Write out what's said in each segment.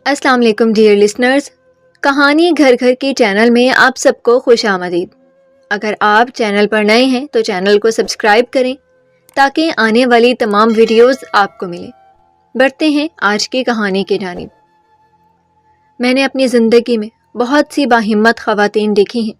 السلام علیکم dear listeners, کہانی گھر گھر کی چینل میں آپ سب کو خوش آمدید۔ اگر آپ چینل پر نئے ہیں تو چینل کو سبسکرائب کریں تاکہ آنے والی تمام ویڈیوز آپ کو ملیں۔ بڑھتے ہیں آج کی کہانی کی جانب۔ میں نے اپنی زندگی میں بہت سی باہمت خواتین دیکھی ہیں،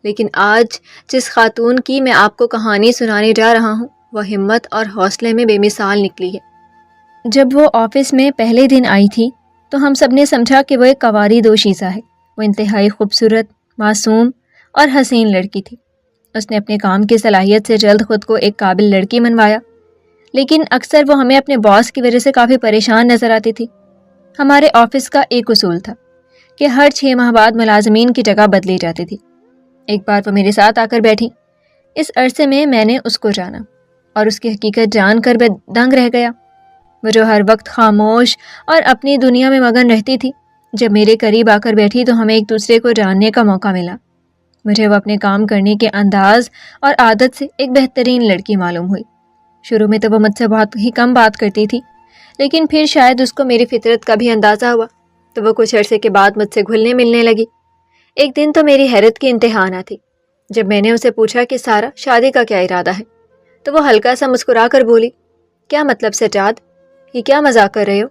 لیکن آج جس خاتون کی میں آپ کو کہانی سنانے جا رہا ہوں وہ ہمت اور حوصلے میں بے مثال نکلی ہے۔ جب وہ آفس میں پہلے دن آئی تھی تو ہم سب نے سمجھا کہ وہ ایک قواری دوشیزہ ہے۔ وہ انتہائی خوبصورت، معصوم اور حسین لڑکی تھی۔ اس نے اپنے کام کی صلاحیت سے جلد خود کو ایک قابل لڑکی منوایا، لیکن اکثر وہ ہمیں اپنے باس کی وجہ سے کافی پریشان نظر آتی تھی۔ ہمارے آفس کا ایک اصول تھا کہ ہر 6 ماہ بعد ملازمین کی جگہ بدلی جاتی تھی۔ ایک بار وہ میرے ساتھ آ کر بیٹھی۔ اس عرصے میں نے اس کو جانا اور اس کی حقیقت جان کر میں دنگ رہ گیا۔ وہ جو ہر وقت خاموش اور اپنی دنیا میں مگن رہتی تھی، جب میرے قریب آ کر بیٹھی تو ہمیں ایک دوسرے کو جاننے کا موقع ملا۔ مجھے وہ اپنے کام کرنے کے انداز اور عادت سے ایک بہترین لڑکی معلوم ہوئی۔ شروع میں تو وہ مجھ سے بہت ہی کم بات کرتی تھی، لیکن پھر شاید اس کو میری فطرت کا بھی اندازہ ہوا تو وہ کچھ عرصے کے بعد مجھ سے گھلنے ملنے لگی۔ ایک دن تو میری حیرت کی انتہا نہ تھی جب میں نے اسے پوچھا کہ سارا شادی کا کیا ارادہ ہے، تو وہ ہلکا سا مسکرا کر بولی، کیا مطلب سجاد، یہ کیا مذاق کر رہے ہو؟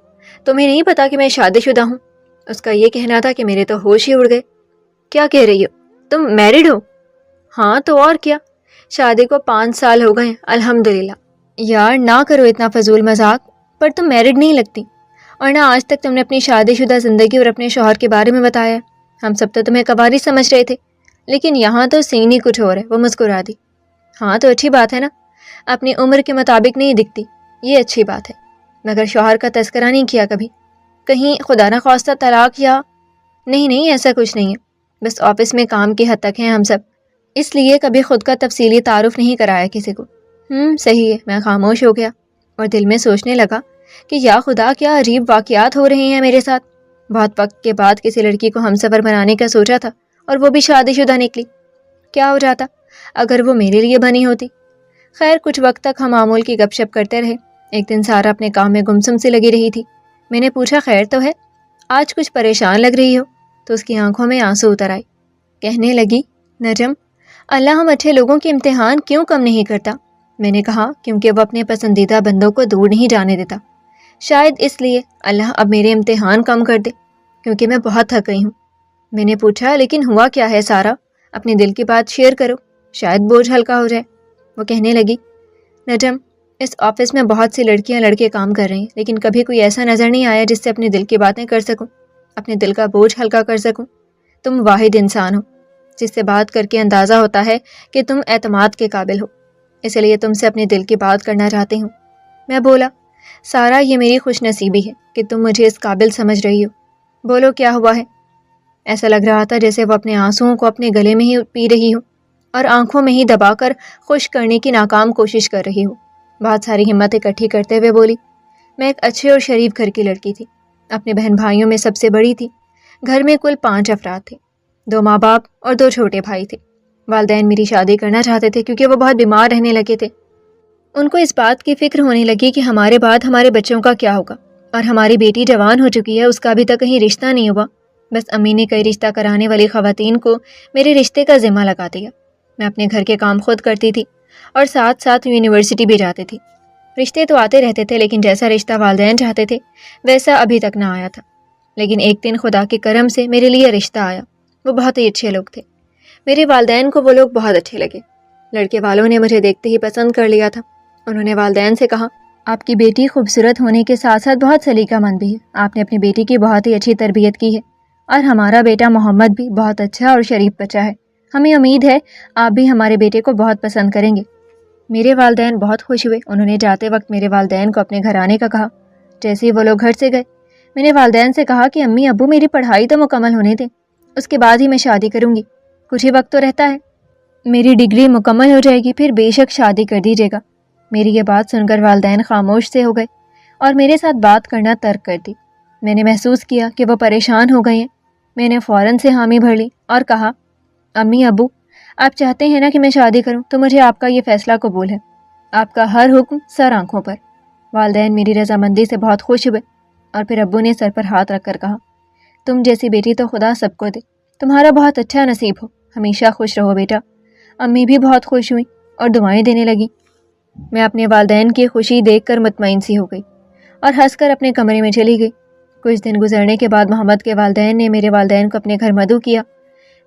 تمہیں نہیں پتا کہ میں شادی شدہ ہوں؟ اس کا یہ کہنا تھا کہ میرے تو ہوش ہی اڑ گئے۔ کیا کہہ رہی ہو، تم میرڈ ہو؟ ہاں تو اور کیا، شادی کو 5 سال ہو گئے الحمدللہ۔ یار نہ کرو اتنا فضول مذاق، پر تم میرڈ نہیں لگتی، اور نہ آج تک تم نے اپنی شادی شدہ زندگی اور اپنے شوہر کے بارے میں بتایا۔ ہم سب تو تمہیں کواری سمجھ رہے تھے، لیکن یہاں تو سین ہی کچھ اور ہے۔ وہ مسکرا دی۔ ہاں تو اچھی بات ہے نا، اپنی عمر کے مطابق نہیں دکھتی، یہ اچھی بات ہے، مگر شوہر کا تذکرہ نہیں کیا کبھی؟ کہیں خدا نہ خواستہ طلاق یا؟ نہیں ایسا کچھ نہیں ہے، بس آفس میں کام کی حد تک ہیں ہم سب، اس لیے کبھی خود کا تفصیلی تعارف نہیں کرایا کسی کو۔ صحیح ہے۔ میں خاموش ہو گیا اور دل میں سوچنے لگا کہ یا خدا، کیا عجیب واقعات ہو رہے ہیں میرے ساتھ۔ بہت وقت کے بعد کسی لڑکی کو ہمسفر بنانے کا سوچا تھا اور وہ بھی شادی شدہ نکلی۔ کیا ہو جاتا اگر وہ میرے لیے بنی ہوتی؟ خیر، کچھ وقت تک ہم معمول کی گپ شپ کرتے رہے۔ ایک دن سارا اپنے کام میں گمسم سی لگی رہی تھی۔ میں نے پوچھا، خیر تو ہے؟ آج کچھ پریشان لگ رہی ہو؟ تو اس کی آنکھوں میں آنسو اتر آئے۔ کہنے لگی، نجم، اللہ ہم اچھے لوگوں کے امتحان کیوں کم نہیں کرتا؟ میں نے کہا، کیونکہ وہ اپنے پسندیدہ بندوں کو دور نہیں جانے دیتا۔ شاید اس لیے اللہ اب میرے امتحان کم کر دے، کیونکہ میں بہت تھک گئی ہوں۔ میں نے پوچھا، لیکن ہوا کیا ہے سارا؟ اپنے دل کی بات شیئر کرو، شاید بوجھ ہلکا ہو جائے۔ وہ کہنے لگی، نجم، اس آفس میں بہت سی لڑکیاں لڑکے کام کر رہے ہیں، لیکن کبھی کوئی ایسا نظر نہیں آیا جس سے اپنے دل کی باتیں کر سکوں، اپنے دل کا بوجھ ہلکا کر سکوں۔ تم واحد انسان ہو جس سے بات کر کے اندازہ ہوتا ہے کہ تم اعتماد کے قابل ہو، اس لیے تم سے اپنے دل کی بات کرنا چاہتی ہوں۔ میں بولا، سارا، یہ میری خوش نصیبی ہے کہ تم مجھے اس قابل سمجھ رہی ہو۔ بولو، کیا ہوا ہے؟ ایسا لگ رہا تھا جیسے وہ اپنے آنسوؤں کو اپنے گلے میں ہی پی رہی ہو اور آنکھوں میں ہی دبا کر خوش کرنے کی ناکام کوشش کر رہی ہو۔ بہت ساری ہمت اکٹھی کرتے ہوئے بولی، میں ایک اچھے اور شریف گھر کی لڑکی تھی، اپنے بہن بھائیوں میں سب سے بڑی تھی۔ گھر میں کل 5 افراد تھے، 2 ماں باپ اور 2 چھوٹے بھائی تھے۔ والدین میری شادی کرنا چاہتے تھے کیونکہ وہ بہت بیمار رہنے لگے تھے۔ ان کو اس بات کی فکر ہونے لگی کہ ہمارے بعد ہمارے بچوں کا کیا ہوگا، اور ہماری بیٹی جوان ہو چکی ہے، اس کا ابھی تک کہیں رشتہ نہیں ہوا۔ بس امی نے کئی رشتہ کرانے والی خواتین کو میرے رشتے کا ذمہ لگا دیا۔ میں اپنے گھر کے کام خود کرتی تھی اور ساتھ ساتھ یونیورسٹی بھی جاتی تھی۔ رشتے تو آتے رہتے تھے، لیکن جیسا رشتہ والدین چاہتے تھے ویسا ابھی تک نہ آیا تھا۔ لیکن ایک دن خدا کے کرم سے میرے لیے رشتہ آیا۔ وہ بہت ہی اچھے لوگ تھے، میرے والدین کو وہ لوگ بہت اچھے لگے۔ لڑکے والوں نے مجھے دیکھتے ہی پسند کر لیا تھا۔ انہوں نے والدین سے کہا، آپ کی بیٹی خوبصورت ہونے کے ساتھ ساتھ بہت سلیقہ مند بھی ہے، آپ نے اپنی بیٹی کی بہت ہی اچھی تربیت کی ہے، اور ہمارا بیٹا محمد بھی بہت اچھا اور شریف بچہ ہے، ہمیں امید ہے آپ بھی ہمارے بیٹے کو بہت پسند کریں گے۔ میرے والدین بہت خوش ہوئے۔ انہوں نے جاتے وقت میرے والدین کو اپنے گھر آنے کا کہا۔ جیسے ہی وہ لوگ گھر سے گئے، میں نے والدین سے کہا کہ امی ابو، میری پڑھائی تو مکمل ہونے دیں، اس کے بعد ہی میں شادی کروں گی، کچھ ہی وقت تو رہتا ہے، میری ڈگری مکمل ہو جائے گی، پھر بے شک شادی کر دیجیے گا۔ میری یہ بات سن کر والدین خاموش سے ہو گئے اور میرے ساتھ بات کرنا ترک کر دی۔ میں نے محسوس کیا کہ وہ پریشان ہو گئے ہیں۔ میں نے فوراً سے حامی بھر لی اور کہا، امی ابو، آپ چاہتے ہیں نا کہ میں شادی کروں، تو مجھے آپ کا یہ فیصلہ قبول ہے، آپ کا ہر حکم سر آنکھوں پر۔ والدین میری رضامندی سے بہت خوش ہوئے اور پھر ابو نے سر پر ہاتھ رکھ کر کہا، تم جیسی بیٹی تو خدا سب کو دے، تمہارا بہت اچھا نصیب ہو، ہمیشہ خوش رہو بیٹا۔ امی بھی بہت خوش ہوئیں اور دعائیں دینے لگیں۔ میں اپنے والدین کی خوشی دیکھ کر مطمئن سی ہو گئی اور ہنس کر اپنے کمرے میں چلی گئی۔ کچھ دن گزرنے کے بعد محمد کے والدین نے میرے والدین کو اپنے گھر مدعو کیا۔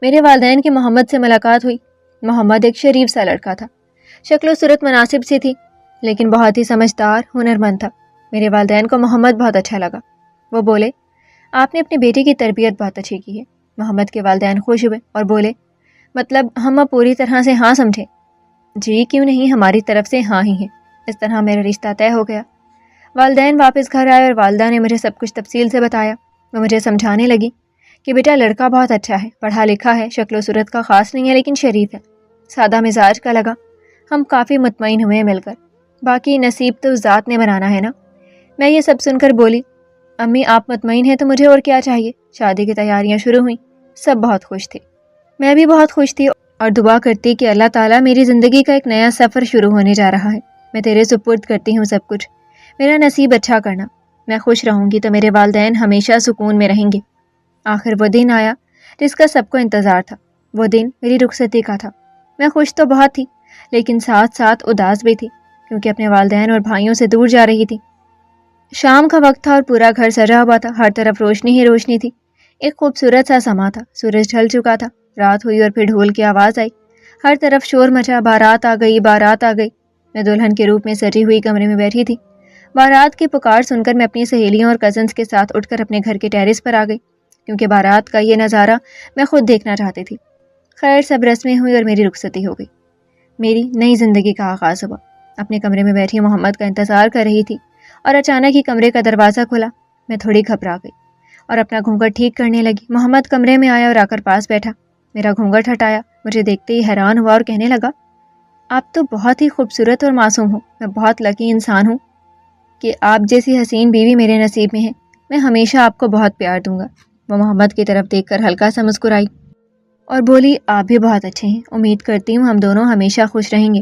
میرے والدین کی محمد سے ملاقات ہوئی۔ محمد ایک شریف سا لڑکا تھا، شکل و صورت مناسب سی تھی، لیکن بہت ہی سمجھدار، ہنرمند تھا۔ میرے والدین کو محمد بہت اچھا لگا۔ وہ بولے، آپ نے اپنے بیٹے کی تربیت بہت اچھی کی ہے۔ محمد کے والدین خوش ہوئے اور بولے، مطلب ہم اب پوری طرح سے ہاں سمجھے؟ جی کیوں نہیں، ہماری طرف سے ہاں ہی ہے۔ اس طرح میرا رشتہ طے ہو گیا۔ والدین واپس گھر آئے اور والدہ نے مجھے سب کچھ تفصیل سے بتایا۔ وہ مجھے سمجھانے لگی کہ بیٹا لڑکا بہت اچھا ہے، پڑھا لکھا ہے، شکل و صورت کا خاص نہیں ہے لیکن شریف ہے، سادہ مزاج کا لگا۔ ہم کافی مطمئن ہوئے مل کر، باقی نصیب تو ذات نے بنانا ہے نا۔ میں یہ سب سن کر بولی، امی آپ مطمئن ہیں تو مجھے اور کیا چاہیے۔ شادی کی تیاریاں شروع ہوئیں، سب بہت خوش تھے، میں بھی بہت خوش تھی اور دعا کرتی کہ اللہ تعالیٰ میری زندگی کا ایک نیا سفر شروع ہونے جا رہا ہے، میں تیرے سپرد کرتی ہوں سب کچھ، میرا نصیب اچھا کرنا، میں خوش رہوں گی تو میرے والدین ہمیشہ سکون میں رہیں گے۔ آخر وہ دن آیا جس کا سب کو انتظار تھا۔ وہ دن میری رخصتی کا تھا۔ میں خوش تو بہت تھی لیکن ساتھ ساتھ اداس بھی تھی، کیونکہ اپنے والدین اور بھائیوں سے دور جا رہی تھی۔ شام کا وقت تھا اور پورا گھر سجا ہوا تھا، ہر طرف روشنی ہی روشنی تھی۔ ایک خوبصورت سا سما تھا، سورج ڈھل چکا تھا، رات ہوئی اور پھر ڈھول کی آواز آئی، ہر طرف شور مچا، بارات آ گئی، بارات آ گئی۔ میں دلہن کے روپ میں سجی ہوئی کمرے میں بیٹھی تھی۔ بارات کی پکار سن کر میں اپنی سہیلیوں اور کزنس کے ساتھ اٹھ کر اپنے گھر کے ٹیرس پر آ گئی، کیونکہ بارات کا یہ نظارہ میں خود دیکھنا چاہتی تھی۔ خیر سب رسمیں ہوئی اور میری رخصتی ہو گئی، میری نئی زندگی کا آغاز ہوا۔ اپنے کمرے میں بیٹھی محمد کا انتظار کر رہی تھی اور اچانک ہی کمرے کا دروازہ کھلا۔ میں تھوڑی گھبرا گئی اور اپنا گھونگھٹ ٹھیک کرنے لگی۔ محمد کمرے میں آیا اور آ کر پاس بیٹھا، میرا گھونگھٹ ہٹایا، مجھے دیکھتے ہی حیران ہوا اور کہنے لگا، آپ تو بہت ہی خوبصورت اور معصوم ہو، میں بہت لکی انسان ہوں کہ آپ جیسی حسین بیوی میرے نصیب میں ہے، میں ہمیشہ آپ کو بہت پیار دوں گا۔ وہ محمد کی طرف دیکھ کر ہلکا سا مسکرائی اور بولی، آپ بھی بہت اچھے ہیں، امید کرتی ہوں ہم دونوں ہمیشہ خوش رہیں گے۔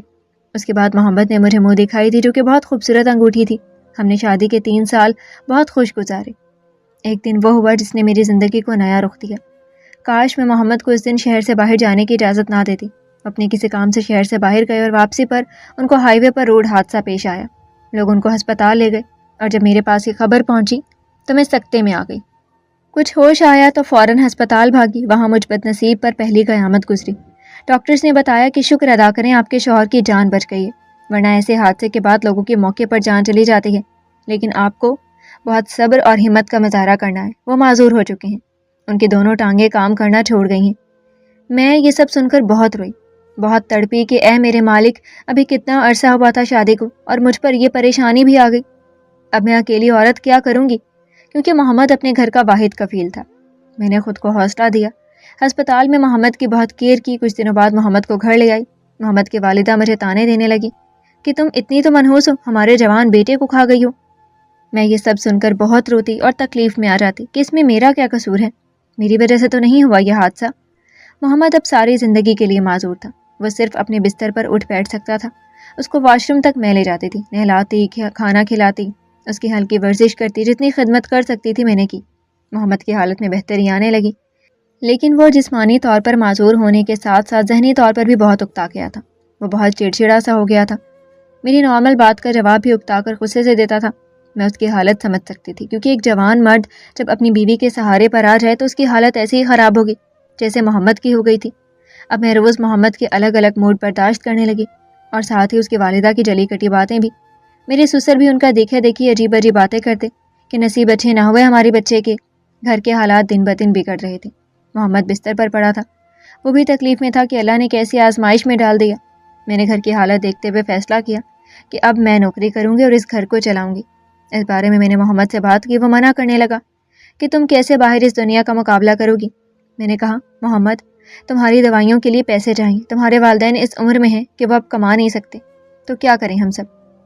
اس کے بعد محمد نے مجھے منہ دکھائی دی جو کہ بہت خوبصورت انگوٹھی تھی۔ ہم نے شادی کے 3 سال بہت خوش گزارے۔ ایک دن وہ ہوا جس نے میری زندگی کو نیا رخ دیا۔ کاش میں محمد کو اس دن شہر سے باہر جانے کی اجازت نہ دیتی۔ اپنے کسی کام سے شہر سے باہر گئے اور واپسی پر ان کو ہائی وے پر روڈ حادثہ پیش آیا۔ لوگ ان کو ہسپتال لے گئے اور جب میرے پاس یہ خبر پہنچی تو میں سکتے میں آ گئی۔ کچھ ہوش آیا تو فوراً ہسپتال بھاگی، وہاں مجھ بد نصیب پر پہلی قیامت گزری۔ ڈاکٹرز نے بتایا کہ شکر ادا کریں آپ کے شوہر کی جان بچ گئی ہے، ورنہ ایسے حادثے کے بعد لوگوں کی موقع پر جان چلی جاتی ہے، لیکن آپ کو بہت صبر اور ہمت کا مظاہرہ کرنا ہے۔ وہ معذور ہو چکے ہیں، ان کی دونوں ٹانگیں کام کرنا چھوڑ گئی ہیں۔ میں یہ سب سن کر بہت روئی، بہت تڑپی کہ اے میرے مالک، ابھی کتنا عرصہ ہوا تھا شادی کو اور مجھ پر یہ پریشانی بھی آ گئی۔ اب میں اکیلی عورت کیا کروں گی، کیونکہ محمد اپنے گھر کا واحد کفیل تھا۔ میں نے خود کو حوصلہ دیا، ہسپتال میں محمد کی بہت کیئر کی۔ کچھ دنوں بعد محمد کو گھر لے آئی۔ محمد کی والدہ مجھے تانے دینے لگی کہ تم اتنی تو منحوس ہو، ہمارے جوان بیٹے کو کھا گئی ہو۔ میں یہ سب سن کر بہت روتی اور تکلیف میں آ جاتی کہ اس میں میرا کیا قصور ہے، میری وجہ سے تو نہیں ہوا یہ حادثہ۔ محمد اب ساری زندگی کے لیے معذور تھا، وہ صرف اپنے بستر پر اٹھ بیٹھ سکتا تھا۔ اس کو واش روم تک میں لے جاتی تھی، نہلاتی، کھانا کھلاتی، اس کی ہلکی ورزش کرتی، جتنی خدمت کر سکتی تھی میں نے کی۔ محمد کی حالت میں بہتری آنے لگی، لیکن وہ جسمانی طور پر معذور ہونے کے ساتھ ساتھ ذہنی طور پر بھی بہت اکتا گیا تھا۔ وہ بہت چڑچڑا سا ہو گیا تھا، میری نارمل بات کا جواب بھی اکتا کر غصے سے دیتا تھا۔ میں اس کی حالت سمجھ سکتی تھی، کیونکہ ایک جوان مرد جب اپنی بیوی کے سہارے پر آ جائے تو اس کی حالت ایسے ہی خراب ہوگی جیسے محمد کی ہو گئی تھی۔ اب میں روز محمد کے الگ الگ موڈ برداشت کرنے لگی اور ساتھ ہی اس کی والدہ کی جلی کٹی باتیں بھی۔ میرے سسر بھی ان کا دیکھا دیکھی عجیب عجیب باتیں کرتے کہ نصیب اچھے نہ ہوئے ہمارے بچے کے۔ گھر کے حالات دن بدن بگڑ رہے تھے۔ محمد بستر پر پڑا تھا، وہ بھی تکلیف میں تھا کہ اللہ نے کیسی آزمائش میں ڈال دیا۔ میں نے گھر کی حالت دیکھتے ہوئے فیصلہ کیا کہ اب میں نوکری کروں گی اور اس گھر کو چلاؤں گی۔ اس بارے میں نے محمد سے بات کی، وہ منع کرنے لگا کہ تم کیسے باہر اس دنیا کا مقابلہ کرو گی۔ میں نے کہا، محمد تمہاری دوائیوں کے لیے پیسے چاہیے، تمہارے والدین اس عمر میں ہیں کہ وہ اب کما نہیں سکتے، تو کیا کریں ہم سب؟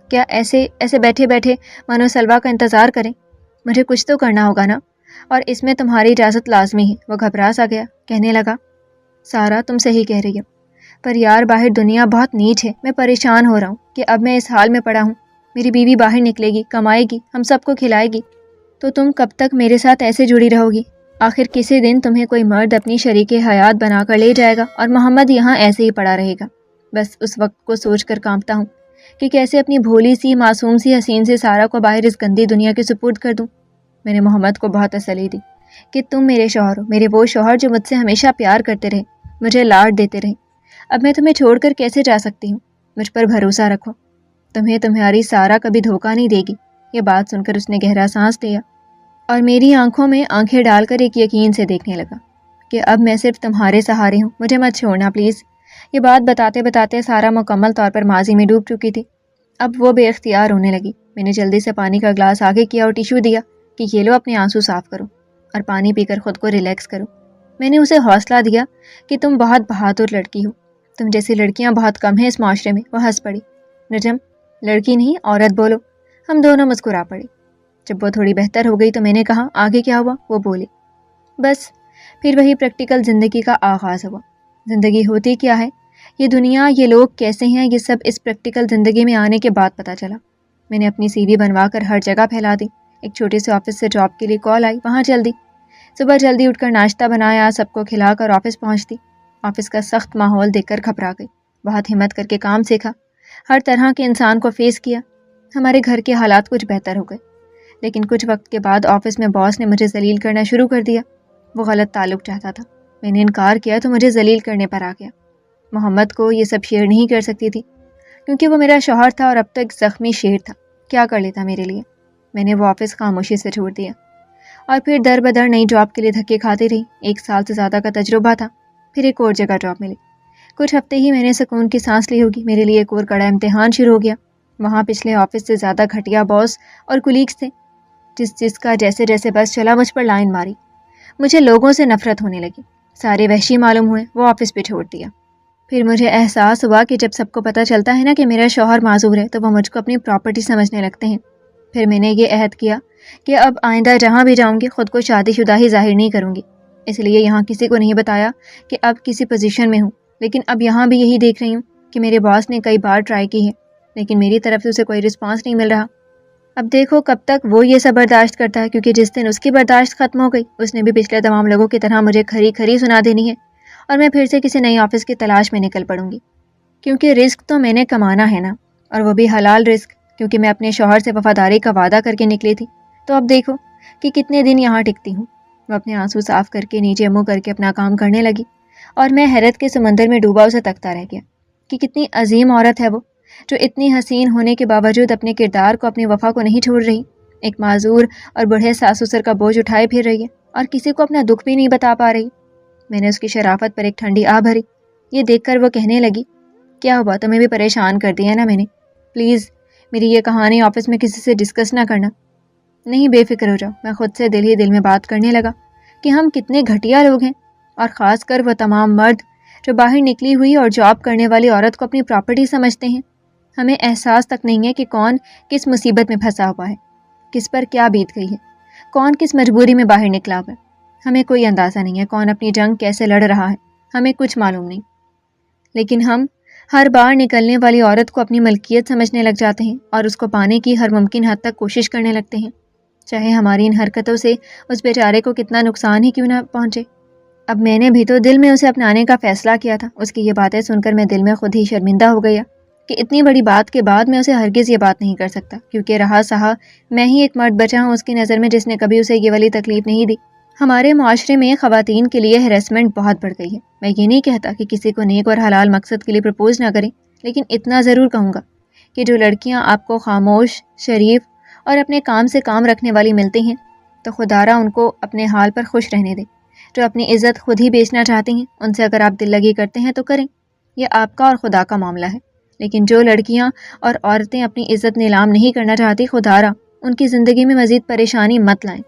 کیا ایسے بیٹھے بیٹھے منو سلوا کا انتظار کریں؟ مجھے کچھ تو کرنا ہوگا نا، اور اس میں تمہاری اجازت لازمی ہے۔ وہ گھبرا سا گیا، کہنے لگا، سارا تم صحیح کہہ رہی ہو، پر یار باہر دنیا بہت نیچ ہے، میں پریشان ہو رہا ہوں کہ اب میں اس حال میں پڑا ہوں، میری بیوی باہر نکلے گی، کمائے گی، ہم سب کو کھلائے گی، تو تم کب تک میرے ساتھ ایسے جڑی رہو گی؟ آخر کسی دن تمہیں کوئی مرد اپنی شریک حیات بنا کر لے جائے گا اور محمد یہاں ایسے ہی پڑا رہے گا۔ بس اس وقت کو سوچ کر کانپتا ہوں کہ کیسے اپنی بھولی سی معصوم سی حسین سے سارا کو باہر اس گندی دنیا کے سپرد کر دوں۔ میں نے محمد کو بہت تسلی دی کہ تم میرے شوہر ہو، میرے وہ شوہر جو مجھ سے ہمیشہ پیار کرتے رہے، مجھے لاڈ دیتے رہے۔ اب میں تمہیں چھوڑ کر کیسے جا سکتی ہوں؟ مجھ پر بھروسہ رکھو، تمہیں تمہاری سارا کبھی دھوکہ نہیں دے گی۔ یہ بات سن کر اس نے گہرا سانس لیا اور میری آنکھوں میں آنکھیں ڈال کر ایک یقین سے دیکھنے لگا کہ اب میں صرف تمہارے سہارے ہوں، مجھے مت چھوڑنا پلیز۔ یہ بات بتاتے بتاتے سارا مکمل طور پر ماضی میں ڈوب چکی تھی۔ اب وہ بے اختیار رونے لگی۔ میں نے جلدی سے پانی کا گلاس آگے کیا اور ٹیشو دیا کہ یہ لو، اپنے آنسو صاف کرو اور پانی پی کر خود کو ریلیکس کرو۔ میں نے اسے حوصلہ دیا کہ تم بہت بہادر لڑکی ہو، تم جیسی لڑکیاں بہت کم ہیں اس معاشرے میں۔ وہ ہنس پڑی۔ نجم، لڑکی نہیں عورت بولو۔ ہم دونوں مسکرا پڑے۔ جب وہ تھوڑی بہتر ہو گئی تو میں نے کہا آگے کیا ہوا؟ وہ بولی بس پھر وہی پریکٹیکل زندگی کا آغاز ہوا۔ زندگی ہوتی کیا ہے، یہ دنیا، یہ لوگ کیسے ہیں، یہ سب اس پریکٹیکل زندگی میں آنے کے بعد پتہ چلا۔ میں نے اپنی سی وی بنوا کر ہر جگہ پھیلا دی۔ ایک چھوٹے سے آفس سے جاب کے لیے کال آئی، وہاں چل دی۔ صبح جلدی اٹھ کر ناشتہ بنایا، سب کو کھلا کر آفس پہنچتی۔ آفس کا سخت ماحول دیکھ کر گھبرا گئی۔ بہت ہمت کر کے کام سیکھا، ہر طرح کے انسان کو فیس کیا۔ ہمارے گھر کے حالات کچھ بہتر ہو گئے، لیکن کچھ وقت کے بعد آفس میں باس نے مجھے ذلیل کرنا شروع کر دیا۔ وہ غلط تعلق چاہتا تھا، میں نے انکار کیا تو مجھے ذلیل کرنے پر آ گیا۔ محمد کو یہ سب شیئر نہیں کر سکتی تھی کیونکہ وہ میرا شوہر تھا اور اب تک زخمی شیر تھا، کیا کر لیتا میرے لیے۔ میں نے وہ آفس خاموشی سے چھوڑ دیا اور پھر در بدر نئی جاب کے لیے دھکے کھاتی رہی۔ 1 سال سے زیادہ کا تجربہ تھا، پھر ایک اور جگہ جاب ملی۔ کچھ ہفتے ہی میں نے سکون کی سانس لی ہوگی۔ میرے لیے ایک اور کڑا امتحان شروع ہو گیا۔ وہاں پچھلے آفس سے زیادہ گھٹیا باس اور کولیگس تھے، جس کا جیسے جیسے بس چلا مجھ پر لائن ماری۔ مجھے لوگوں سے نفرت ہونے لگی، سارے وحشی معلوم ہوئے، وہ آفس پہ چھوڑ دیا۔ پھر مجھے احساس ہوا کہ جب سب کو پتہ چلتا ہے نا کہ میرا شوہر معذور ہے تو وہ مجھ کو اپنی پراپرٹی سمجھنے لگتے ہیں۔ پھر میں نے یہ عہد کیا کہ اب آئندہ جہاں بھی جاؤں گی خود کو شادی شدہ ہی ظاہر نہیں کروں گی، اس لیے یہاں کسی کو نہیں بتایا کہ اب کسی پوزیشن میں ہوں۔ لیکن اب یہاں بھی یہی دیکھ رہی ہوں کہ میرے باس نے کئی بار ٹرائی کی ہے، لیکن میری طرف سے اسے کوئی رسپانس نہیں مل رہا۔ اب دیکھو کب تک وہ یہ سب برداشت کرتا ہے، کیونکہ جس دن اس کی برداشت ختم ہو گئی اس نے بھی پچھلے تمام لوگوں کی طرح مجھے کھری کھری سنا دینی ہے اور میں پھر سے کسی نئی آفس کی تلاش میں نکل پڑوں گی، کیونکہ رزق تو میں نے کمانا ہے نا، اور وہ بھی حلال رزق، کیونکہ میں اپنے شوہر سے وفاداری کا وعدہ کر کے نکلی تھی۔ تو اب دیکھو کہ کتنے دن یہاں ٹکتی ہوں۔ وہ اپنے آنسو صاف کر کے نیچے منہ کر کے اپنا کام کرنے لگی اور میں حیرت کے سمندر میں ڈوبا اسے تکتا رہ گیا کہ کتنی عظیم عورت ہے وہ، جو اتنی حسین ہونے کے باوجود اپنے کردار کو، اپنی وفا کو نہیں چھوڑ رہی، ایک معذور اور بوڑھے ساس سسر کا بوجھ اٹھائے پھر رہی ہے اور کسی کو اپنا دکھ بھی نہیں بتا پا رہی۔ میں نے اس کی شرافت پر ایک ٹھنڈی آہ بھری۔ یہ دیکھ کر وہ کہنے لگی کیا ہوا، تمہیں بھی پریشان کر دیا نا میں نے؟ پلیز میری یہ کہانی آفس میں کسی سے ڈسکس نہ کرنا۔ نہیں، بے فکر ہو جاؤ۔ میں خود سے دل ہی دل میں بات کرنے لگا کہ ہم کتنے گھٹیا لوگ ہیں، اور خاص کر وہ تمام مرد جو باہر نکلی ہوئی اور جاب کرنے والی عورت کو اپنی پراپرٹی سمجھتے ہیں۔ ہمیں احساس تک نہیں ہے کہ کون کس مصیبت میں پھنسا ہوا ہے، کس پر کیا بیت گئی ہے، کون کس مجبوری میں باہر نکلا ہوا ہے۔ ہمیں کوئی اندازہ نہیں ہے کون اپنی جنگ کیسے لڑ رہا ہے، ہمیں کچھ معلوم نہیں، لیکن ہم ہر بار نکلنے والی عورت کو اپنی ملکیت سمجھنے لگ جاتے ہیں اور اس کو پانے کی ہر ممکن حد تک کوشش کرنے لگتے ہیں، چاہے ہماری ان حرکتوں سے اس بیچارے کو کتنا نقصان ہی کیوں نہ پہنچے۔ اب میں نے بھی تو دل میں اسے اپنانے کا فیصلہ کیا تھا۔ اس کی یہ باتیں سن کر میں دل میں خود ہی شرمندہ ہو گیا کہ اتنی بڑی بات کے بعد میں اسے ہرگز یہ بات نہیں کر سکتا، کیونکہ رہا سہا میں ہی ایک مرد بچا ہوں اس کی نظر میں جس نے کبھی اسے یہ والی تکلیف نہیں دی۔ ہمارے معاشرے میں خواتین کے لیے ہیراسمنٹ بہت بڑھ گئی ہے۔ میں یہ نہیں کہتا کہ کسی کو نیک اور حلال مقصد کے لیے پرپوز نہ کریں، لیکن اتنا ضرور کہوں گا کہ جو لڑکیاں آپ کو خاموش، شریف اور اپنے کام سے کام رکھنے والی ملتی ہیں تو خدا را ان کو اپنے حال پر خوش رہنے دیں۔ جو اپنی عزت خود ہی بیچنا چاہتی ہیں ان سے اگر آپ دل لگی کرتے ہیں تو کریں، یہ آپ کا اور خدا کا معاملہ ہے۔ لیکن جو لڑکیاں اور عورتیں اپنی عزت نیلام نہیں کرنا چاہتی، خدا را ان کی زندگی میں مزید پریشانی مت لائیں۔